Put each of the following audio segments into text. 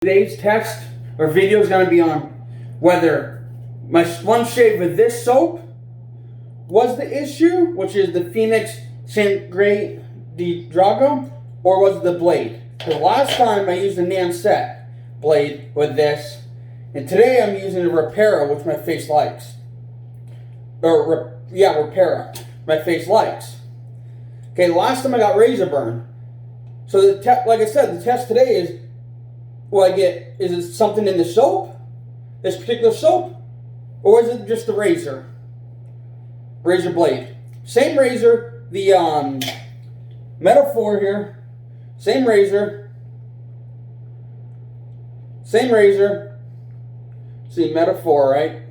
Today's test or video is going to be on whether my one shave with this soap was the issue, which is the Phoenix Sangre DE Draco, or was it the blade? The last time I used a Nansett blade with this, and today I'm using a Repara, which my face likes. Repara, my face likes. Okay, the last time I got razor burn. So like I said, the test today is, is it something in the soap, this particular soap, or is it just the razor blade? Same razor, the metaphor here, same razor. See, metaphor, right?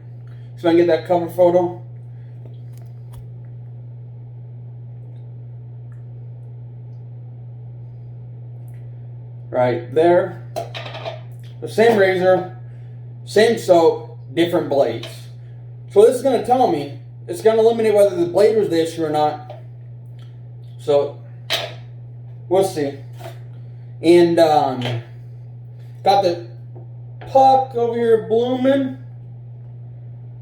So I can get that cover photo. Right there. The same razor, same soap, different blades. So this is going to tell me, it's going to eliminate whether the blade was the issue or not. So, we'll see. And, got the puck over here blooming.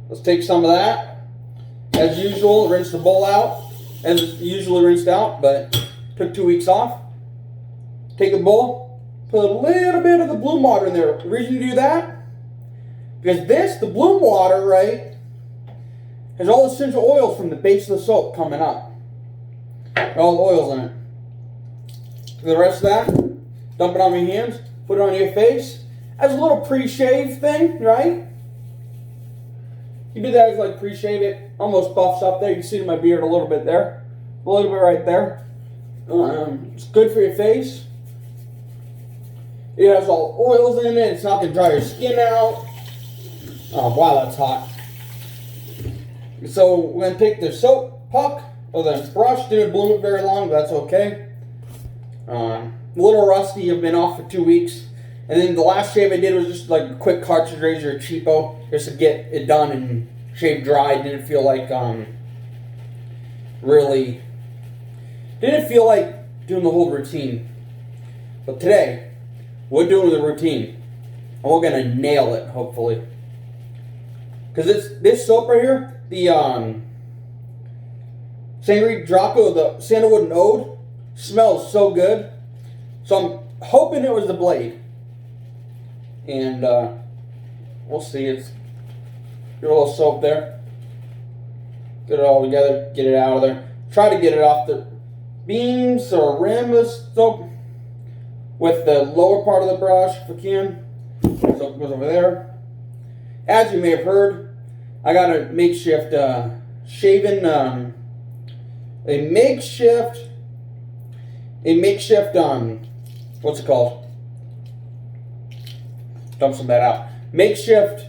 Let's take some of that. As usual, rinse the bowl out. As it's usually rinsed out, but took 2 weeks off. Take the bowl. Put a little bit of the bloom water in there. The reason you do that, because the bloom water, right, has all the essential oils from the base of the soap coming up. All the oils in it. The rest of that, dump it on your hands, put it on your face. As a little pre-shave thing, right? You do that as like pre-shave, it almost buffs up there. You can see my beard a little bit there. A little bit right there. It's good for your face. It has all oils in it. It's not going to dry your skin out. Oh, wow, that's hot. So we're going to take the soap puck, or the brush. Didn't bloom it very long, but that's okay. A little rusty. I've been off for 2 weeks. And then the last shave I did was just like a quick cartridge razor, cheapo, just to get it done and shave dry. Didn't feel like, didn't feel like doing the whole routine. But today, we're doing the routine, and we're gonna nail it, hopefully. Because this soap right here, the Sangre DE Draco, the sandalwood and oud, smells so good. So I'm hoping it was the blade, and we'll see. It's get a little soap there. Get it all together. Get it out of there. Try to get it off the beams or rim of the soap with the lower part of the brush if we can. So it goes over there. As you may have heard, I got a makeshift what's it called? Dump some of that out. Makeshift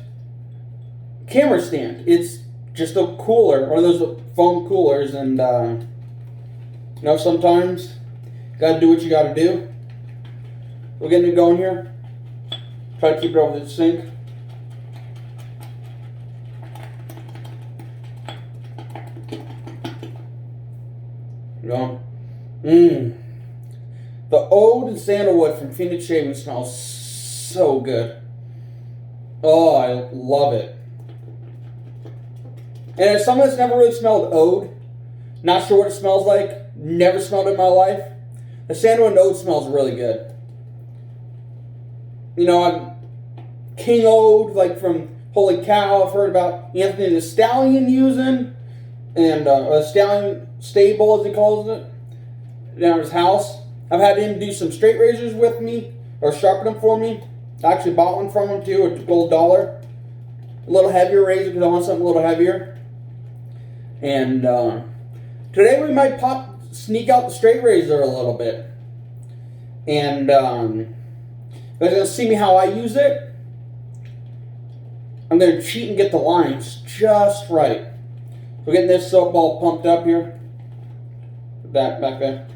camera stand. It's just a cooler, one of those foam coolers, and you know, sometimes you gotta do what you gotta do. We're getting it going here. Try to keep it over the sink. Going. The oud and sandalwood from Phoenix Shaving smells so good. Oh, I love it. And as someone that's never really smelled oud, not sure what it smells like, never smelled it in my life, the sandalwood and oud smells really good. You know, I'm King Oud, like from Holy Cow. I've heard about Anthony the Stallion using, and a Stallion Stable, as he calls it, down at his house. I've had him do some straight razors with me, or sharpen them for me. I actually bought one from him too, a gold dollar. A little heavier razor because I want something a little heavier. And today we might sneak out the straight razor a little bit. And you guys are going to see me how I use it. I'm going to cheat and get the lines just right. We're getting this soap all pumped up here. Put that back there.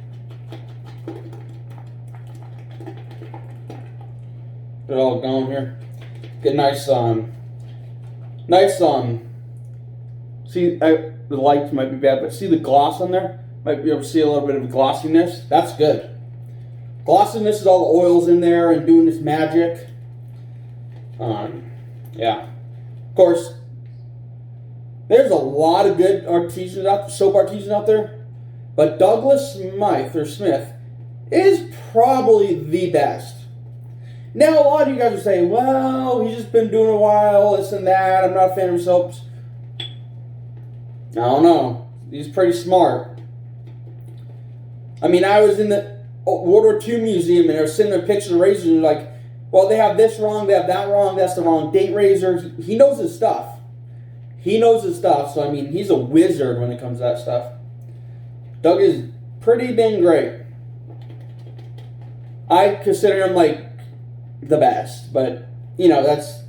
Get it all going here. Get nice, see, the lights might be bad, but see the gloss on there? Might be able to see a little bit of glossiness. That's good. Glossiness is all the oils in there and doing this magic. Yeah. Of course, there's a lot of good soap artisans out there, but Douglas Smith is probably the best. Now, a lot of you guys are saying, well, he's just been doing it a while, this and that, I'm not a fan of his soaps. I don't know. He's pretty smart. I mean, I was in the World War II museum, and they were sending their pictures of razors, and they're like, well, they have this wrong, they have that wrong, that's the wrong date razor. He knows his stuff. He knows his stuff, so I mean, he's a wizard when it comes to that stuff. Doug is pretty dang great. I consider him like the best, but you know, that's,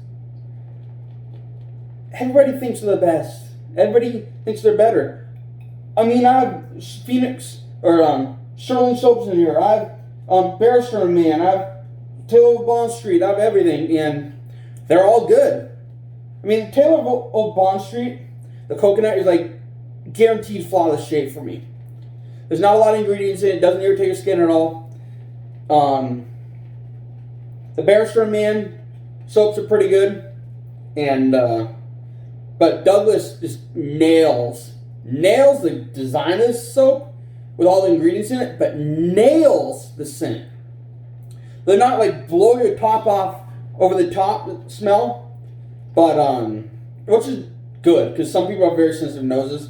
everybody thinks they're the best. Everybody thinks they're better. I mean, I have Phoenix or Sterling soaps in here. I have Barrister Man. I have Taylor of Bond Street. I have everything, and they're all good. I mean, Taylor of Bond Street, the coconut is like guaranteed flawless shave for me. There's not a lot of ingredients in it. It doesn't irritate your skin at all. The Barrister Man soaps are pretty good, and but Douglas just nails the design of this soap with all the ingredients in it, but nails the scent. They're not like blow your top off over the top smell, but which is good because some people have very sensitive noses.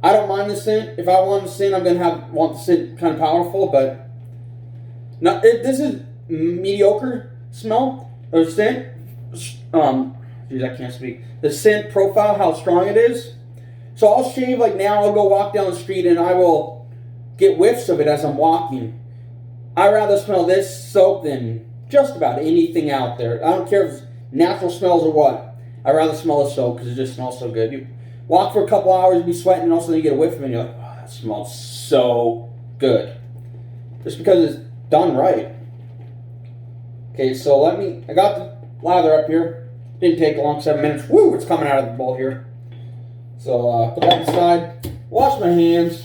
I don't mind the scent. If I want the scent, I'm gonna want the scent kind of powerful, but this is mediocre smell or scent. Geez, I can't speak. The scent profile, how strong it is. So I'll shave like now. I'll go walk down the street and I will get whiffs of it as I'm walking. I'd rather smell this soap than just about anything out there. I don't care if it's natural smells or what. I'd rather smell the soap because it just smells so good. You walk for a couple hours, be sweating, and all of a sudden you get a whiff of it and you're like, oh, that smells so good. Just because it's done right. Okay, so I got the lather up here. Didn't take long, 7 minutes. Woo, it's coming out of the bowl here. So put that aside. Wash my hands.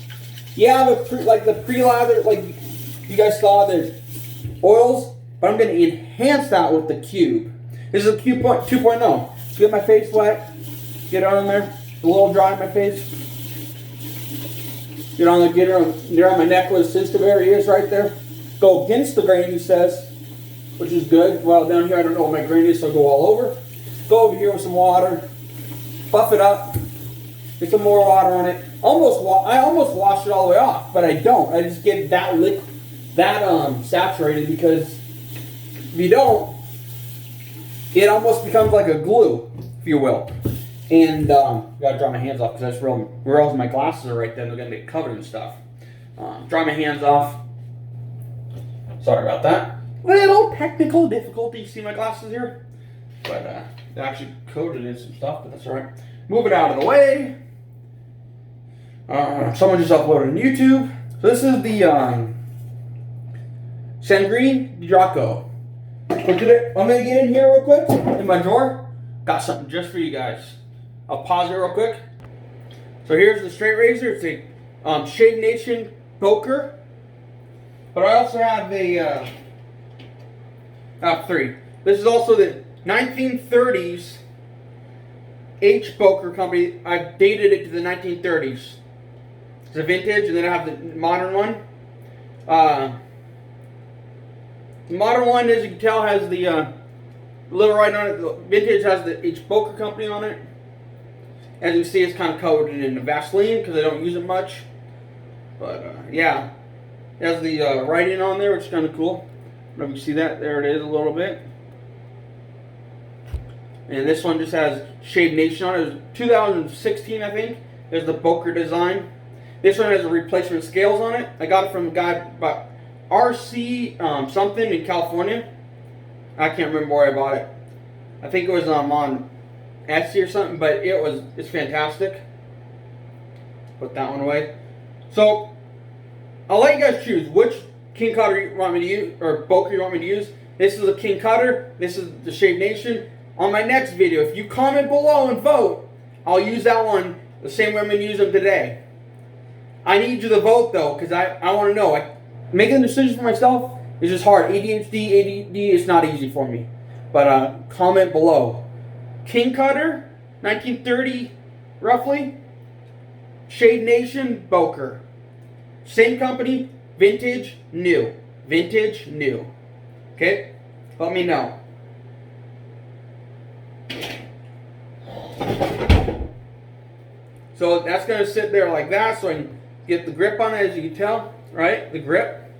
Yeah, the pre-lather, like you guys saw, there's oils, but I'm going to enhance that with the cube. This is a cube 2.0. So get my face wet, get it on there, a little dry on my face. Get it on my neck where the sensitive area is right there. Go against the grain, he says, which is good. Well, down here I don't know what my grain is, so I'll go all over. Go over here with some water, buff it up, get some more water on it. I almost wash it all the way off, but I don't. I just get that saturated because if you don't, it almost becomes like a glue, if you will. And gotta dry my hands off because that's where else my glasses are right then. They're gonna get covered in stuff. Dry my hands off. Sorry about that. Little technical difficulty. See my glasses here? But they're actually coated in some stuff, but that's alright. Move it out of the way. Someone just uploaded on YouTube. So this is the Sangre DE Draco. I'm going to get in here real quick, in my drawer. Got something just for you guys. I'll pause it real quick. So here's the straight razor. It's a Shave Nation Böker. But I also have a, three. This is also the 1930s H. Böker company. I've dated it to the 1930s. It's a vintage, and then I have the modern one. The modern one, as you can tell, has the little writing on it. The vintage has the H. Böker company on it. As you can see, it's kind of covered in Vaseline because I don't use it much. But yeah, it has the writing on there, which is kind of cool. I don't know if you see that. There it is a little bit. And this one just has Shave Nation on it. It was 2016, I think. There's the Böker design. This one has a replacement scales on it. I got it from a guy by RC something in California. I can't remember where I bought it. I think it was on Etsy or something, but it's fantastic. Put that one away. So I'll let you guys choose which King Cutter you want me to use, or Böker you want me to use. This is the King Cutter. This is the Shave Nation. On my next video, if you comment below and vote, I'll use that one the same way I'm going to use them today. I need you to vote though, because I want to know. Making a decision for myself is just hard. ADHD, it's not easy for me. But comment below. King Cutter, 1930, roughly. Shade Nation, Böker. Same company, vintage, new. Vintage, new. Okay? Let me know. So that's going to sit there like that so I can get the grip on it, as you can tell, right? The grip.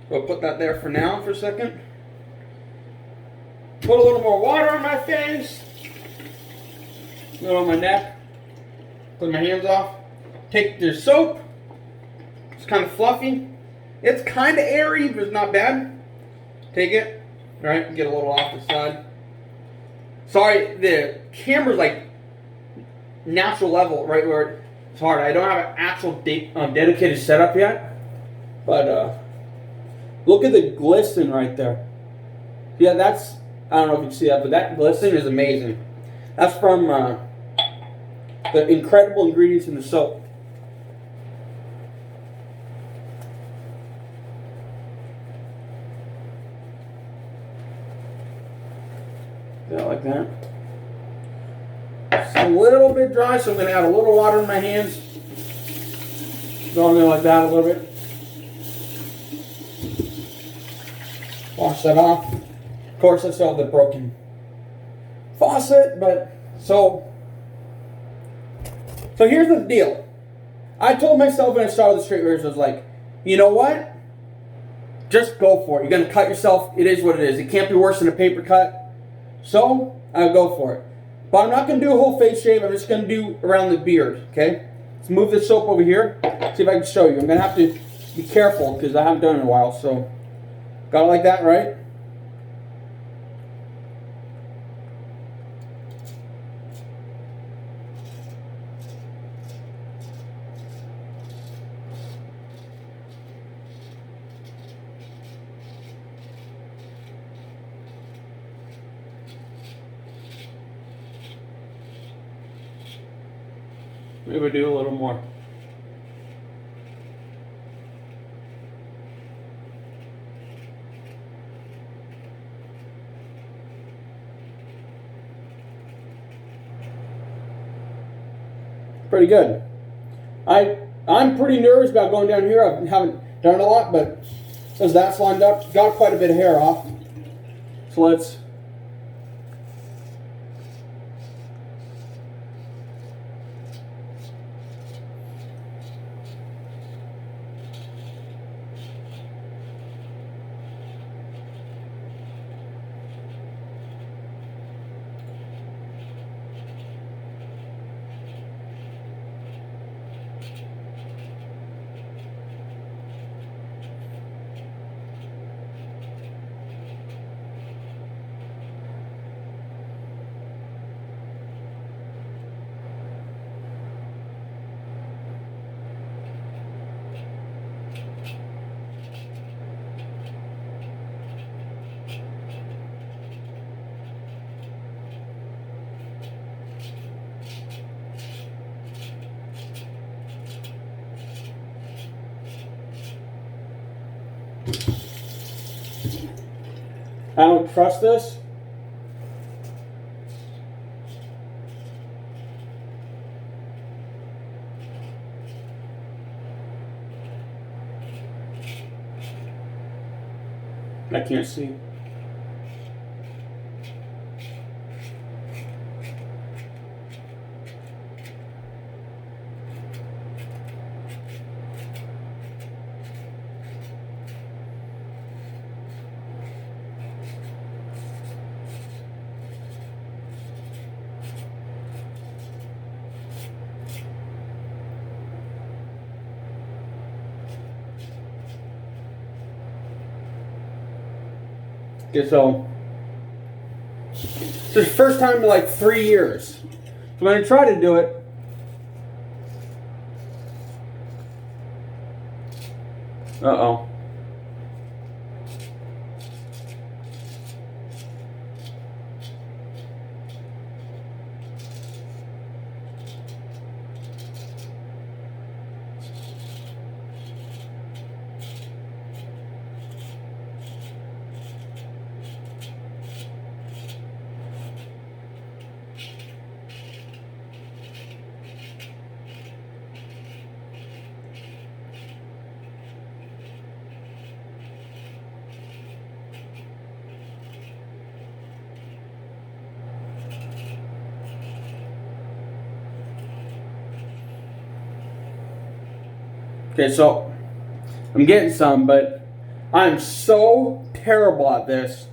So I'll put that there for now for a second. Put a little more water on my face. A little on my neck. Put my hands off. Take the soap. It's kind of fluffy. It's kind of airy, but it's not bad. Take it. Alright, get a little off the side. Sorry, the camera's like natural level, right where it's hard. I don't have an actual dedicated setup yet. But look at the glisten right there. Yeah, that's, I don't know if you can see that, but that glisten is amazing. That's from the incredible ingredients in the soap. Yeah, like that. It's a little bit dry, so I'm going to add a little water in my hands. Going in like that a little bit. Wash that off. Of course, I still have the broken faucet, but so here's the deal. I told myself when I started the straight razors, I was like, you know what? Just go for it. You're going to cut yourself. It is what it is. It can't be worse than a paper cut. So, I'll go for it. But I'm not going to do a whole face shave. I'm just going to do around the beard, okay? Let's move this soap over here. See if I can show you. I'm going to have to be careful because I haven't done it in a while. So, got it like that, right? Maybe do a little more. Pretty good. I'm pretty nervous about going down here. I haven't done it a lot, but as that's lined up, got quite a bit of hair off. So let's I don't trust this. I can't see. Okay, so this is the first time in like 3 years. So I'm going to try to do it. Uh-oh. Okay, so I'm getting some, but I'm so terrible at this.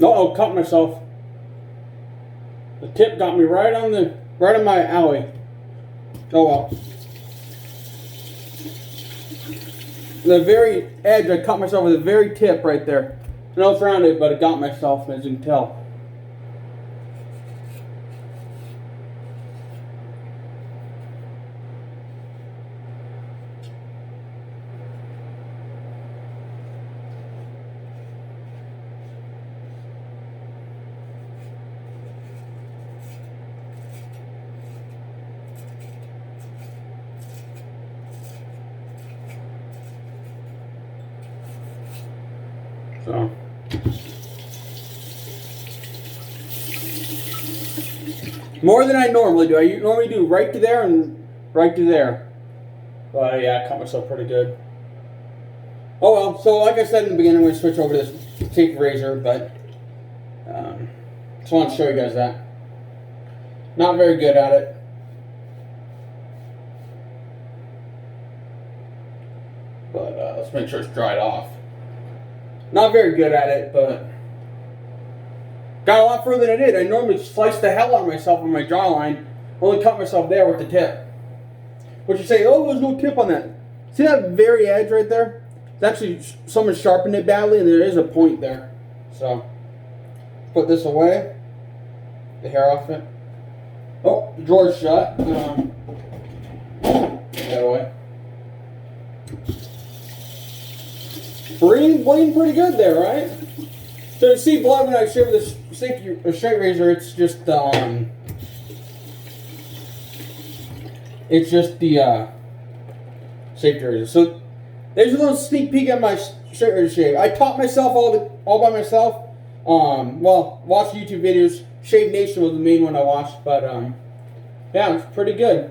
Uh-oh, cut myself. The tip got me right on my alley. Oh well. The very edge, I cut myself with the very tip right there. No else around it, but it got myself, as you can tell. So. More than I normally do. I normally do right to there and right to there. But yeah, I cut myself pretty good. Oh well, so like I said in the beginning, I'm going to switch over to this tape razor, but just want to show you guys that. Not very good at it. But let's make sure it's dried off. Not very good at it, but got a lot further than I did. I normally slice the hell out of myself on my jawline. Only cut myself there with the tip. But you say, oh, there's no tip on that. See that very edge right there? It's actually, someone sharpened it badly and there is a point there. So, put this away. The hair off it. Oh, the drawer's shut. Put that away. Bleeding pretty good there, right? So you see blood when I shave with a straight razor, it's just the safety razor. So there's a little sneak peek at my straight razor shave. I taught myself all by myself. Well, watched YouTube videos. Shave Nation was the main one I watched, but yeah, it's pretty good.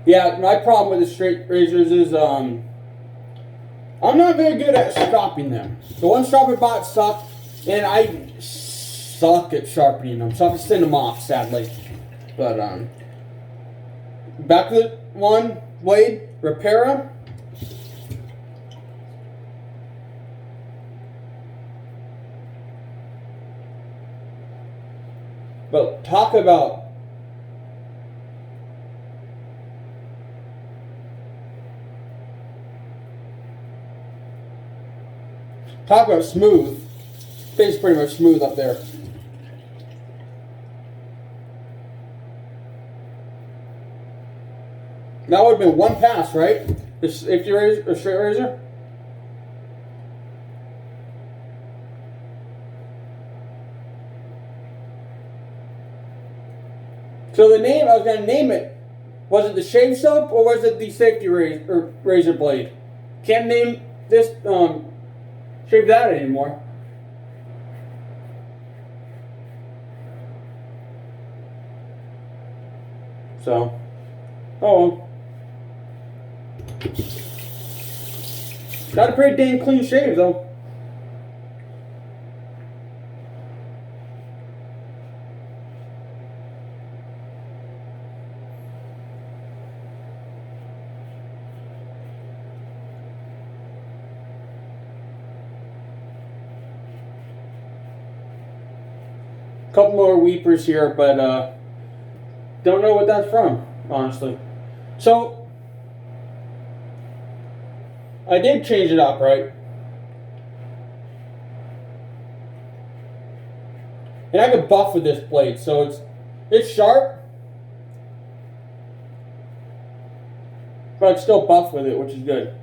Yeah, my problem with the straight razors is I'm not very good at stropping them. The one strop I bought sucked, and I suck at sharpening them, so I have to send them off, sadly. But back to the one blade, Repara. But talk about smooth. Face pretty much smooth up there. That would have been one pass, right? If you're a straight razor. So the name, I was going to name it. Was it the shave soap or was it the safety razor blade? Can't name this shave that anymore. So, oh well. Got a pretty dang clean shave though. couple more weepers here, but don't know what that's from, honestly. So I did change it up, right? And I have a buff with this blade, so it's sharp, but I'm still buff with it, which is good.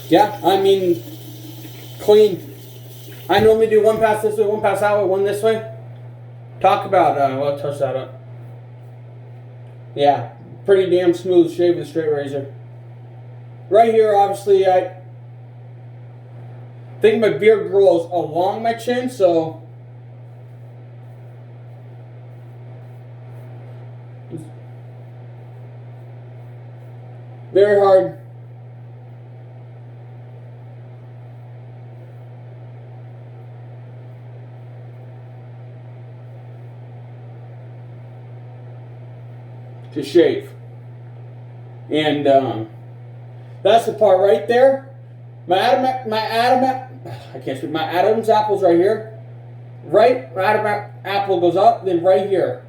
Yeah, I mean, clean. I normally do one pass this way, one pass that way, one this way. Talk about, well, touch that up. Yeah, pretty damn smooth shave with a straight razor. Right here, obviously, I think my beard grows along my chin, so it's very hard. To shave. And that's the part right there. My Adam's apple's right here. Right, my Adam apple goes up, then right here.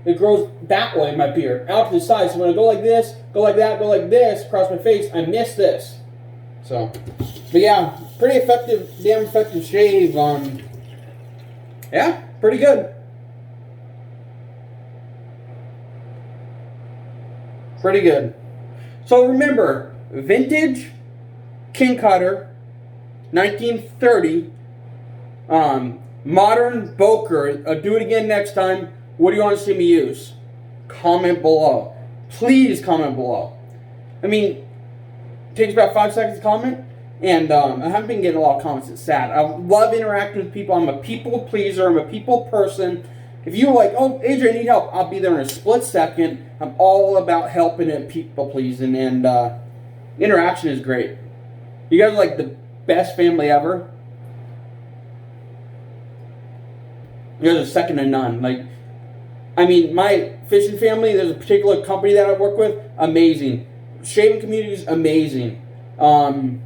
It grows that way, my beard, out to the side. So when I go like this, go like that, go like this, across my face, I miss this. So, but yeah, pretty effective, damn effective shave. Yeah, pretty good. Pretty good. So remember, vintage king cutter, 1930, modern Böker. Do it again next time. What do you want to see me use? Comment below. Please comment below. I mean, it takes about 5 seconds to comment, and I haven't been getting a lot of comments. It's sad. I love interacting with people. I'm a people pleaser. I'm a people person. If you're like, oh, AJ, I need help, I'll be there in a split second. I'm all about helping and people pleasing, and interaction is great. You guys are like the best family ever. You guys are second to none. Like, I mean, my fishing family, there's a particular company that I work with, amazing. Shaving community is amazing. That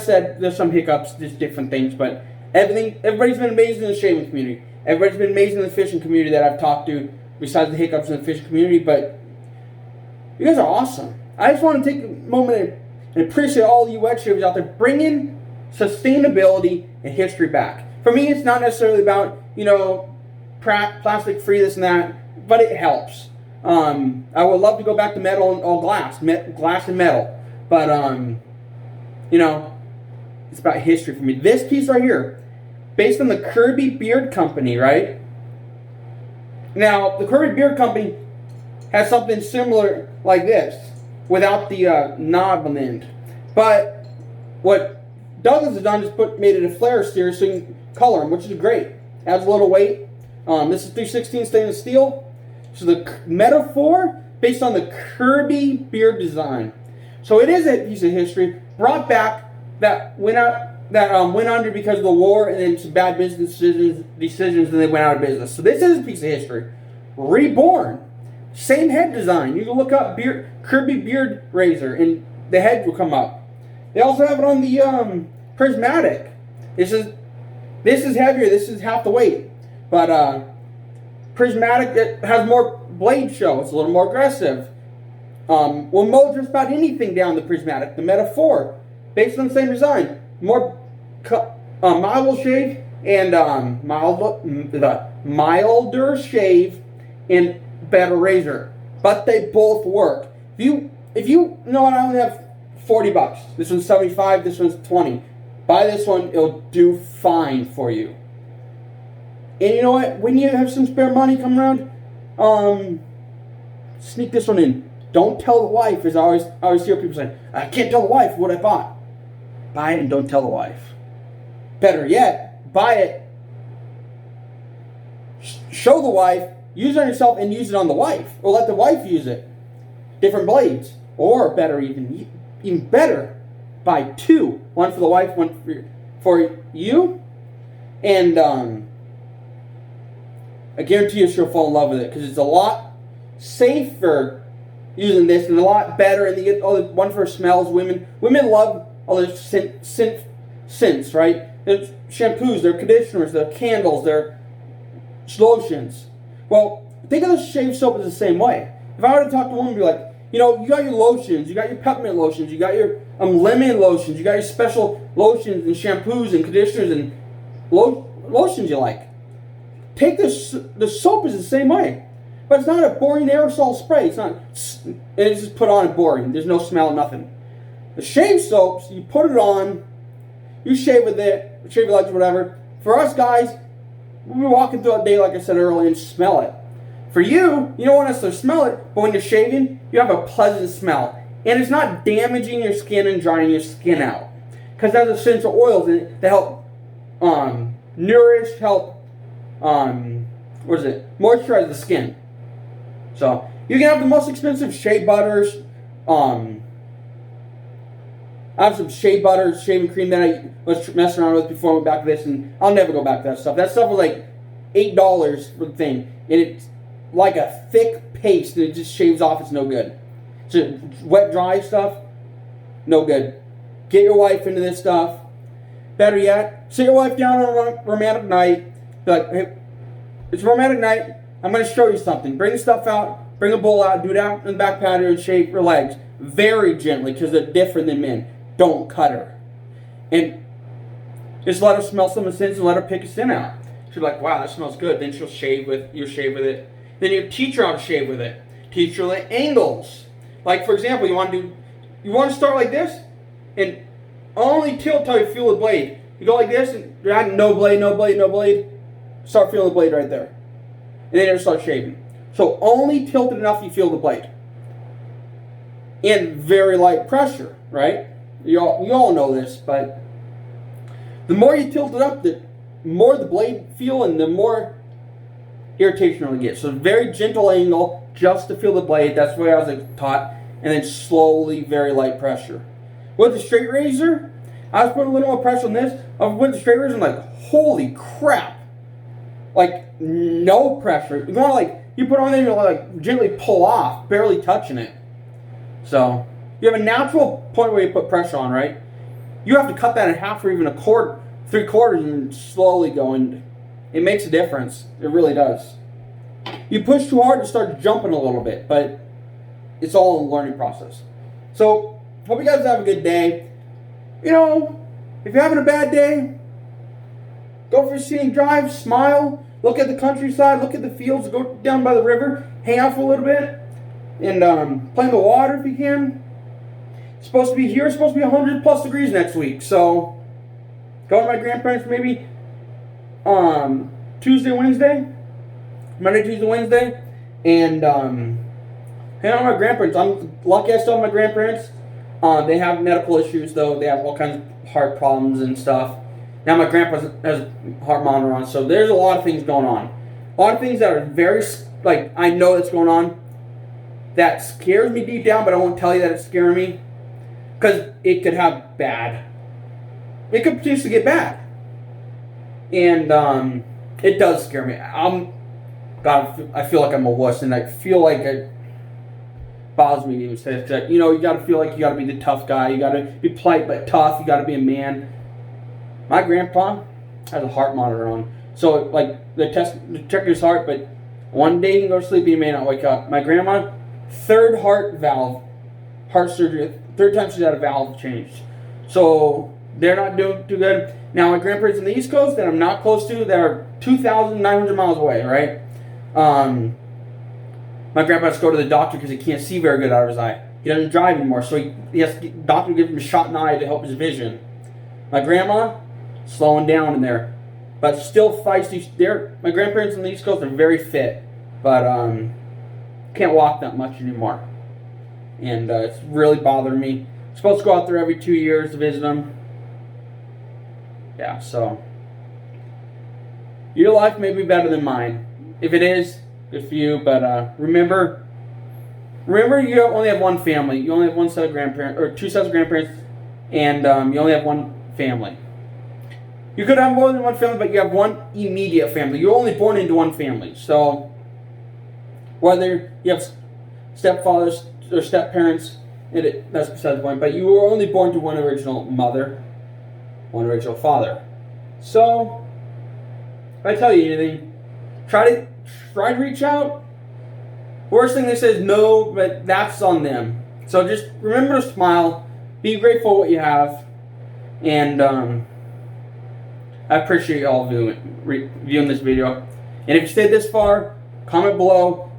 said, there's some hiccups, just different things, but everybody's been amazing in the shaving community. Everybody's been amazing in the fishing community that I've talked to, besides the hiccups in the fishing community, but you guys are awesome. I just want to take a moment and appreciate all you wet shavers out there bringing sustainability and history back. For me, it's not necessarily about, plastic free, this and that, but it helps. I would love to go back to metal and all glass and metal, but, it's about history for me. This piece right here, based on the Kirby Beard Company, right? Now, the Kirby Beard Company has something similar like this, without the knob on the end. But what Douglas has done is made it a flare steer so you can color them, which is great. Adds a little weight. This is 316 stainless steel. So the metaphor based on the Kirby beard design. So it is a piece of history brought back that went under because of the war and then some bad business decisions, and they went out of business. So this is a piece of history. Reborn. Same head design. You can look up Kirby beard razor and the head will come up. They also have it on the prismatic. This is heavier. This is half the weight. But prismatic, it has more blade show. It's a little more aggressive. We'll mold just about anything down the prismatic. The metaphor, based on the same design. More milder shave and milder shave and better razor. But they both work. If you know what, I only have $40. This one's $75. This one's $20. Buy this one. It'll do fine for you. And you know what? When you have some spare money come around, sneak this one in. Don't tell the wife, as I always hear people say, I can't tell the wife what I bought. Buy it and don't tell the wife. Better yet, buy it, show the wife, use it on yourself, and use it on the wife. Or let the wife use it. Different blades. Or better, even better, buy two. One for the wife, one for you. And I guarantee you she'll fall in love with it because it's a lot safer using this and a lot better. And you get all the one for smells. Women love all the scents, right? There's shampoos, their conditioners, their candles, their lotions. Well, think of the shave soap as the same way. If I were to talk to a woman and be like, you know, you got your lotions, you got your peppermint lotions, you got your lemon lotions, you got your special lotions and shampoos and conditioners and lotions you like. Take this, the soap is the same way. But it's not a boring aerosol spray. It's not, and it's just put on and boring. There's no smell, nothing. The shave soaps, you put it on, you shave with it, shave your legs, whatever. For us guys, we're walking throughout the day, like I said earlier, and smell it. For you, you don't want us to smell it, but when you're shaving, you have a pleasant smell. And it's not damaging your skin and drying your skin out. Because it has essential oils in it that help nourish, help moisturize the skin. So you can have the most expensive shea butters. I have some shea butter, shaving cream that I was messing around with before I went back to this, and I'll never go back to that stuff. That stuff was like $8 for the thing, and it's like a thick paste, and it just shaves off. It's no good. So wet, dry stuff, no good. Get your wife into this stuff. Better yet, sit your wife down on a romantic night. Be like, hey, it's a romantic night. I'm going to show you something. Bring the stuff out. Bring a bowl out. Do it out in the back patio and shave your legs very gently because they're different than men. Don't cut her. And just let her smell some of the scents and let her pick a scent out. She'll be like, wow, that smells good. Then she'll shave with it. Then you teach her how to shave with it. Teach her the angles. Like, for example, you want to start like this and only tilt till you feel the blade. You go like this and you're adding no blade. Start feeling the blade right there. And then you start shaving. So only tilt it enough you feel the blade. And very light pressure, right? You all know this, but the more you tilt it up, the more the blade feel and the more irritation it'll get. So very gentle angle just to feel the blade. That's the way I was taught. And then slowly, very light pressure. With the straight razor, I was putting a little more pressure on this. I went to the straight razor and like, holy crap. Like, no pressure. You want to like, you put on there and you like gently pull off, barely touching it. So, you have a natural point where you put pressure on, right? You have to cut that in half or even a quarter, 3/4 and slowly go, and it makes a difference. It really does. You push too hard to start jumping a little bit, but it's all a learning process. So, hope you guys have a good day. You know, if you're having a bad day, go for a scenic drive, smile, look at the countryside, look at the fields, go down by the river, hang out for a little bit, and play in the water if you can. It's supposed to be 100 plus degrees next week, so go to my grandparents maybe Tuesday, Wednesday, Monday, Tuesday, Wednesday, and hang out with my grandparents. I'm lucky I still have my grandparents. They have medical issues though. They have all kinds of heart problems and stuff. Now my grandpa has heart monitor on, so there's a lot of things going on. A lot of things that are very, like, I know that's going on. That scares me deep down, but I won't tell you that it's scaring me. Because it could have bad. It could potentially get bad. And it does scare me. I feel like I'm a wuss, and I feel like it bothers me to even say that. You know, you got to feel like you got to be the tough guy. You got to be polite but tough. You got to be a man. My grandpa has a heart monitor on. So, like, they check his heart, but one day he can go to sleep, he may not wake up. My grandma, third heart surgery, third time she's had a valve changed. So, they're not doing too good. Now, my grandparents on the East Coast that I'm not close to, that are 2,900 miles away, right? My grandpa has to go to the doctor because he can't see very good out of his eye. He doesn't drive anymore, so he has to doctor give him a shot in the eye to help his vision. My grandma, slowing down in there, but still feisty. My grandparents on the East Coast are very fit, but can't walk that much anymore, and it's really bothering me. I'm supposed to go out there every 2 years to visit them. Yeah, so your life may be better than mine. If it is, good for you. But remember, you only have one family. You only have one set of grandparents, or two sets of grandparents, and you only have one family. You could have more than one family, but you have one immediate family. You're only born into one family. So whether you have stepfathers or step-parents, that's beside the point. But you were only born to one original mother, one original father. So if I tell you anything, try to reach out. Worst thing they say is no, but that's on them. So just remember to smile, be grateful for what you have, and I appreciate you all viewing this video. And if you stayed this far, comment below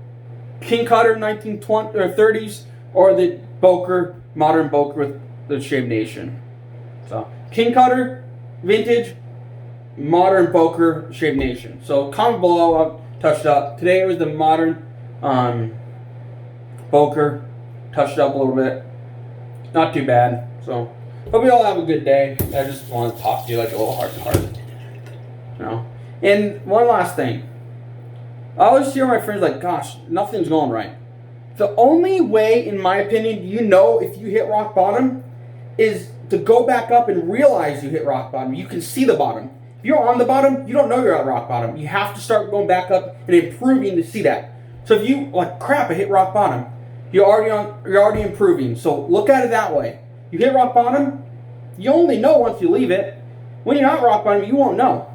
King Cutter 1920s or 30s or the Böker, modern Böker with the shaved nation. So King Cutter, vintage, modern Böker, shaved nation. So comment below. I've touched up. Today it was the modern Böker, touched up a little bit. Not too bad. So hope you all have a good day. I just want to talk to you like a little heart to heart. You know. And one last thing. I always hear my friends like, gosh, nothing's going right. The only way, in my opinion, you know if you hit rock bottom is to go back up and realize you hit rock bottom. You can see the bottom. If you're on the bottom, you don't know you're at rock bottom. You have to start going back up and improving to see that. So if you, like, crap, I hit rock bottom, you're already improving. So look at it that way. You hit rock bottom, you only know once you leave it. When you're not rock bottom, you won't know.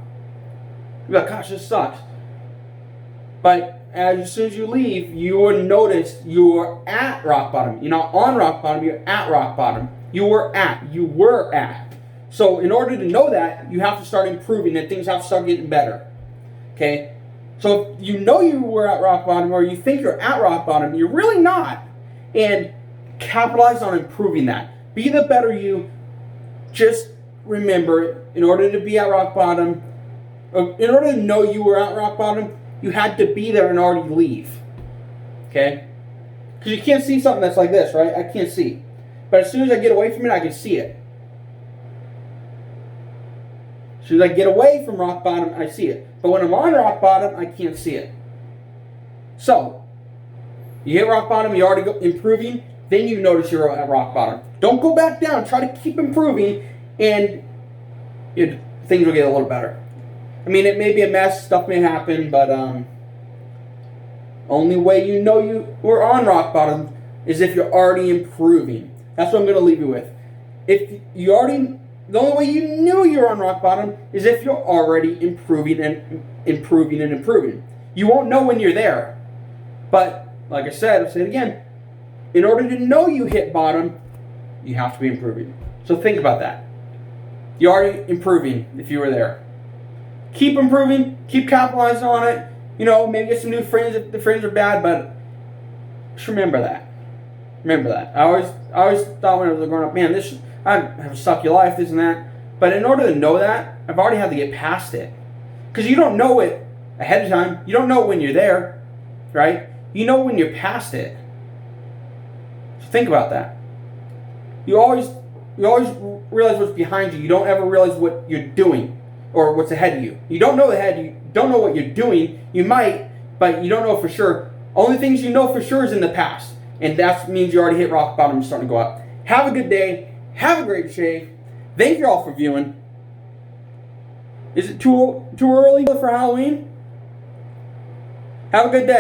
You're like, gosh, this sucks. But as soon as you leave, you will notice you're at rock bottom. You're not on rock bottom, you're at rock bottom. You were at. So in order to know that, you have to start improving and things have to start getting better. Okay? So if you know you were at rock bottom or you think you're at rock bottom, you're really not. And capitalize on improving that. Be the better you. Just remember, in order to be at rock bottom, in order to know you were at rock bottom, you had to be there and already leave. Okay? Because you can't see something that's like this, right? I can't see. But as soon as I get away from it, I can see it. As soon as I get away from rock bottom, I see it. But when I'm on rock bottom, I can't see it. So, you hit rock bottom, you already go improving, then you notice you're at rock bottom. Don't go back down. Try to keep improving, and things will get a little better. I mean, it may be a mess, stuff may happen, but only way you know you were on rock bottom is if you're already improving. That's what I'm going to leave you with. The only way you knew you were on rock bottom is if you're already improving and improving and improving. You won't know when you're there. But, like I said, I'll say it again, in order to know you hit bottom, you have to be improving. So think about that. You're already improving if you were there. Keep improving, keep capitalizing on it. You know, maybe get some new friends if the friends are bad, but just remember that. Remember that. I always thought when I was growing up, man, I have a sucky life, this and that. But in order to know that, I've already had to get past it. Because you don't know it ahead of time. You don't know it when you're there, right? You know when you're past it. So think about that. You always realize what's behind you. You don't ever realize what you're doing or what's ahead of you. You don't know ahead. You don't know what you're doing. You might, but you don't know for sure. Only things you know for sure is in the past. And that means you already hit rock bottom and starting to go up. Have a good day. Have a great shave. Thank you all for viewing. Is it too early for Halloween? Have a good day.